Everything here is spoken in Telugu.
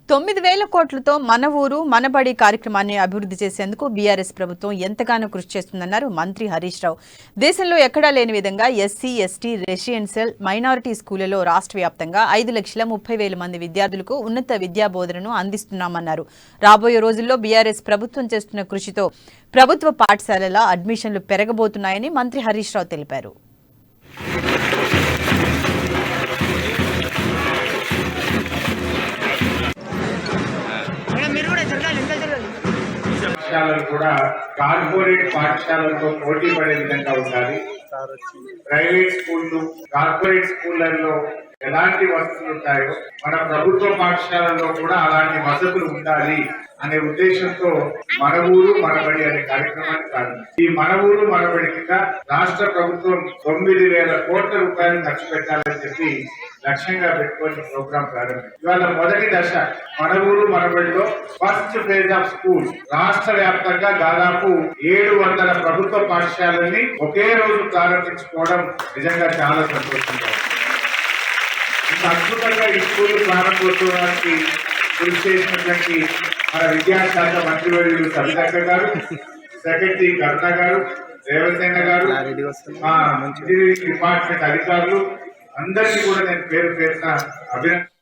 9,000 కోట్లతో మన ఊరు మనబడి కార్యక్రమాన్ని అభివృద్ధి చేసేందుకు బీఆర్ఎస్ ప్రభుత్వం ఎంతగానో కృషి చేస్తుందన్నారు మంత్రి హరీష్ రావు. దేశంలో ఎక్కడా లేని విధంగా ఎస్సీ, ఎస్టీ, రెసిడెన్షియల్, మైనారిటీ స్కూళ్లలో రాష్ట్ర వ్యాప్తంగా 5,30,000 మంది విద్యార్థులకు ఉన్నత విద్యా బోధనను అందిస్తున్నామన్నారు. రాబోయే రోజుల్లో బీఆర్ఎస్ ప్రభుత్వం చేస్తున్న కృషితో ప్రభుత్వ పాఠశాలల అడ్మిషన్లు పెరగబోతున్నాయని మంత్రి హరీష్ రావు తెలిపారు. పాఠశాలలు కూడా కార్పొరేట్ పాఠశాలలతో పోటీ పడే విధంగా ఉండాలి. ప్రైవేట్ స్కూళ్ళు, కార్పొరేట్ స్కూళ్లలో ఎలాంటి వసతులు ఉంటాయో మన ప్రభుత్వ పాఠశాలలో కూడా అలాంటి వసతులు ఉండాలి అనే ఉద్దేశంతో మన ఊరు మనబడి అనే కార్యక్రమాన్ని ప్రారంభించారు. ఈ మన ఊరు మనబడి కింద రాష్ట్ర ప్రభుత్వం 9,000 కోట్ల రూపాయలు ఖర్చు పెట్టాలని చెప్పి లక్ష్యంగా పెట్టుకొని ప్రోగ్రాం ప్రారంభించారు. ఇవాళ మొదటి దశ మన ఊరు మనబడిలో ఫస్ట్ ఫేజ్ ఆఫ్ స్కూల్ రాష్ట్ర వ్యాప్తంగా దాదాపు 700 ప్రభుత్వ పాఠశాలని ఒకే రోజు ప్రారంభించుకోవడం నిజంగా చాలా సంతోషంగా ఉంది. ఇంత అద్భుతంగా ఈ స్కూల్ ప్రారంభోత్సవానికి కృషి చేసినటువంటి మన విద్యాశాఖ మంత్రివర్యులు సవితక్క గారు, సెక్రటరీ కరుణ గారు, దేవసేన గారు, మా ఇంజనీరింగ్ డిపార్ట్మెంట్ అధికారులు అందరికీ కూడా నేను పేరు పేరున అభినందన